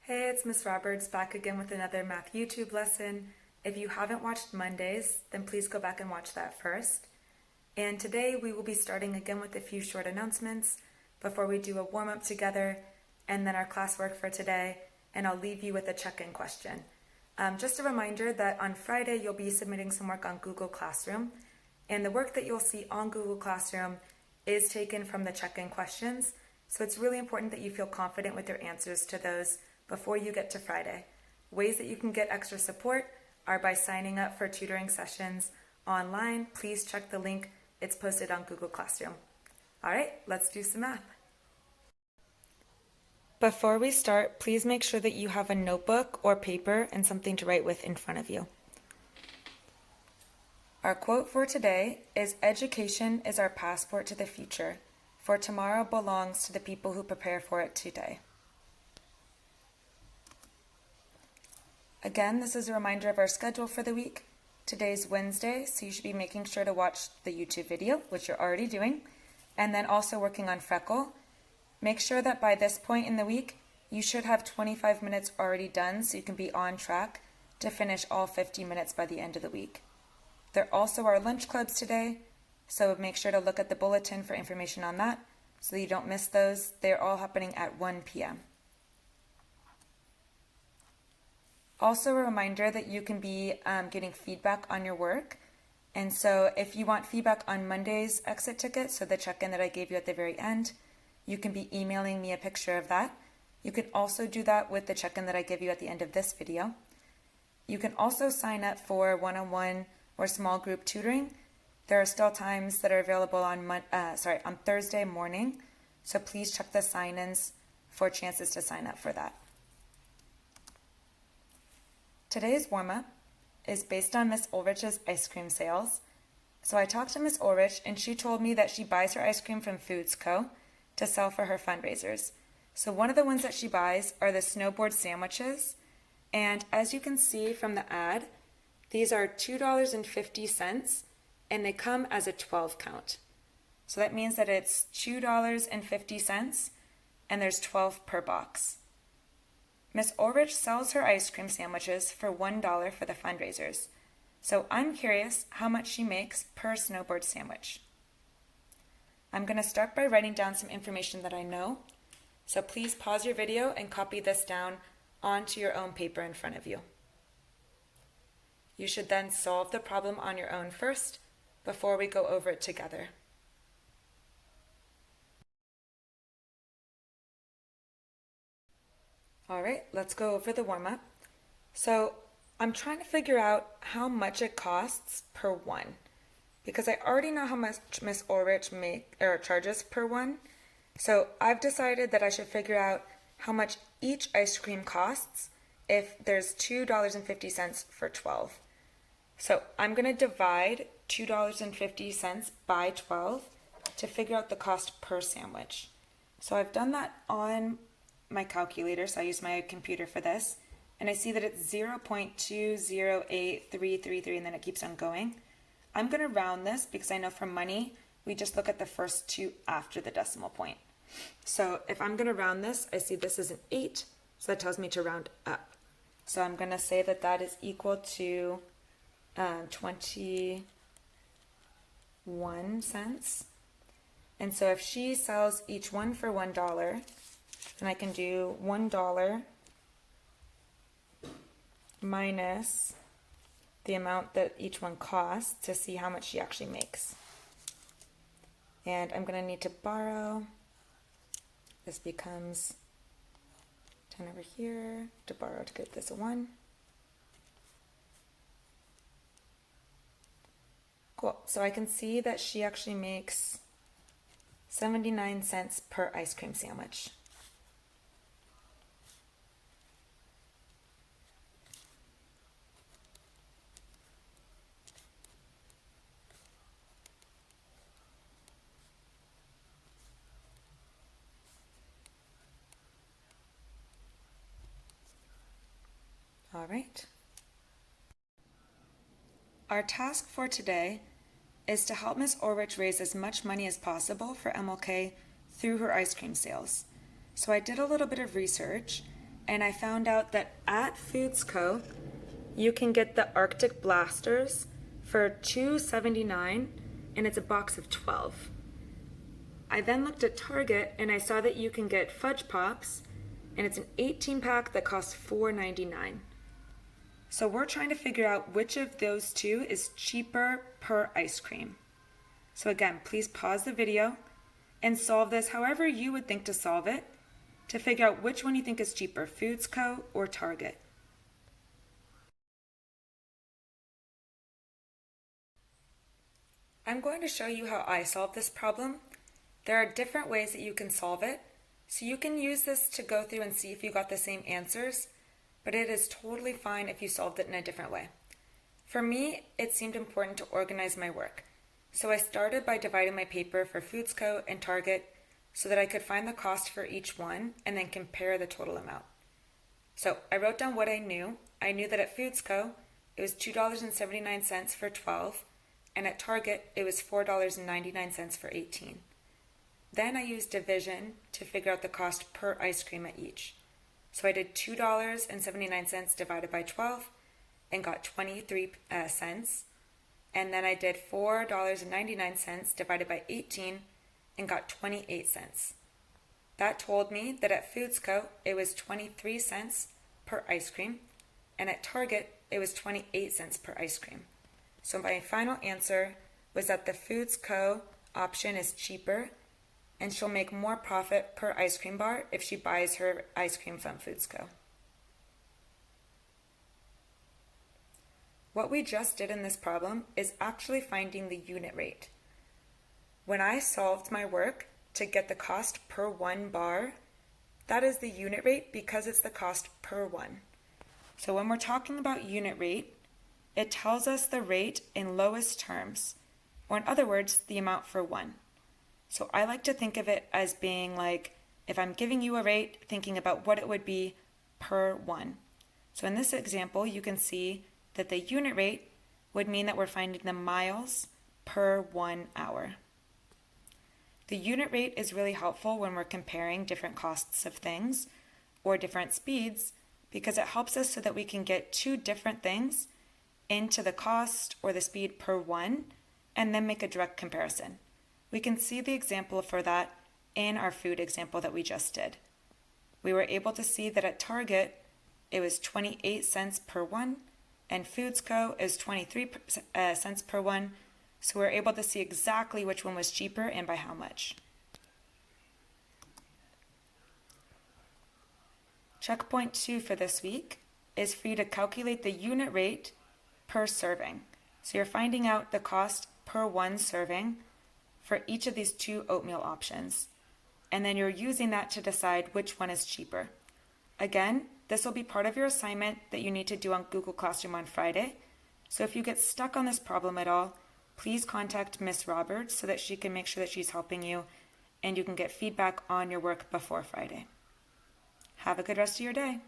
Hey, it's Miss Roberts back again with another math YouTube lesson. If you haven't watched Mondays, then please go back and watch that first. And today we will be starting again with a few short announcements before we do a warm-up together and then our classwork for today, and I'll leave you with a check-in question. Just a reminder that on Friday you'll be submitting some work on Google Classroom, and the work that you'll see on Google Classroom is taken from the check-in questions, so it's really important that you feel confident with your answers to those before you get to Friday. Ways that you can get extra support are by signing up for tutoring sessions online. Please check the link. It's posted on Google Classroom. All right, let's do some math. Before we start, please make sure that you have a notebook or paper and something to write with in front of you. Our quote for today is, "Education is our passport to the future, for tomorrow belongs to the people who prepare for it today." Again, this is a reminder of our schedule for the week. Today's Wednesday, so you should be making sure to watch the YouTube video, which you're already doing, and then also working on Freckle. Make sure that by this point in the week, you should have 25 minutes already done so you can be on track to finish all 50 minutes by the end of the week. There also are lunch clubs today, so make sure to look at the bulletin for information on that so that you don't miss those. They're all happening at 1 p.m. Also a reminder that you can be getting feedback on your work. And so if you want feedback on Monday's exit ticket, so the check-in that I gave you at the very end, you can be emailing me a picture of that. You can also do that with the check-in that I give you at the end of this video. You can also sign up for one-on-one or small group tutoring. There are still times that are available on Thursday morning, so please check the sign-ins for chances to sign up for that. Today's warm-up is based on Miss Ulrich's ice cream sales. So I talked to Miss Ulrich and she told me that she buys her ice cream from Foods Co. to sell for her fundraisers. So one of the ones that she buys are the snowboard sandwiches. And as you can see from the ad, these are $2.50 and they come as a 12 count. So that means that it's $2.50 and there's 12 per box. Miss Ulrich sells her ice cream sandwiches for $1 for the fundraisers. So I'm curious how much she makes per snowboard sandwich. I'm going to start by writing down some information that I know. So please pause your video and copy this down onto your own paper in front of you. You should then solve the problem on your own first before we go over it together. All right, let's go over the warm-up. So I'm trying to figure out how much it costs per one, because I already know how much Miss Ulrich charges per one. So I've decided that I should figure out how much each ice cream costs if there's $2.50 for 12. So I'm going to divide $2.50 by 12 to figure out the cost per sandwich. So I've done that on my calculator, so I use my computer for this, and I see that it's 0.208333 and then it keeps on going. I'm going to round this because I know for money we just look at the first two after the decimal point. So if I'm going to round this, I see this is an 8, so that tells me to round up. So I'm going to say that that is equal to 21 cents. And so if she sells each one for $1, then I can do $1 minus the amount that each one costs to see how much she actually makes. And I'm going to need to borrow. This becomes 10 over here to borrow to get this a 1. Cool. So I can see that she actually makes 79 cents per ice cream sandwich. All right. Our task for today is to help Miss Ulrich raise as much money as possible for MLK through her ice cream sales. So I did a little bit of research, and I found out that at Foods Co. you can get the Arctic Blasters for $2.79, and it's a box of 12. I then looked at Target and I saw that you can get Fudge Pops, and it's an 18 pack that costs $4.99. So we're trying to figure out which of those two is cheaper per ice cream. So again, please pause the video and solve this however you would think to solve it to figure out which one you think is cheaper, Foods Co. or Target. I'm going to show you how I solved this problem. There are different ways that you can solve it, so you can use this to go through and see if you got the same answers, but it is totally fine if you solved it in a different way. For me, it seemed important to organize my work, so I started by dividing my paper for Foods Co. and Target so that I could find the cost for each one and then compare the total amount. So I wrote down what I knew. I knew that at Foods Co. it was $2.79 for 12, and at Target it was $4.99 for 18. Then I used division to figure out the cost per ice cream at each. So I did $2.79 divided by 12 and got 23 cents. And then I did $4.99 divided by 18 and got 28 cents. That told me that at Foods Co. it was 23 cents per ice cream, and at Target it was 28 cents per ice cream. So my final answer was that the Foods Co. option is cheaper, and she'll make more profit per ice cream bar if she buys her ice cream from Foods Co. What we just did in this problem is actually finding the unit rate. When I solved my work to get the cost per one bar, that is the unit rate because it's the cost per one. So when we're talking about unit rate, it tells us the rate in lowest terms, or in other words, the amount for one. So I like to think of it as being like, if I'm giving you a rate, thinking about what it would be per one. So in this example, you can see that the unit rate would mean that we're finding the miles per 1 hour. The unit rate is really helpful when we're comparing different costs of things or different speeds because it helps us so that we can get two different things into the cost or the speed per one and then make a direct comparison. We can see the example for that in our food example that we just did. We were able to see that at Target it was 28 cents per one and Foods Co. is 23 cents per one, so we're able to see exactly which one was cheaper and by how much. Checkpoint 2 for this week is for you to calculate the unit rate per serving. So you're finding out the cost per one serving for each of these two oatmeal options. And then you're using that to decide which one is cheaper. Again, this will be part of your assignment that you need to do on Google Classroom on Friday. So if you get stuck on this problem at all, please contact Miss Roberts so that she can make sure that she's helping you and you can get feedback on your work before Friday. Have a good rest of your day.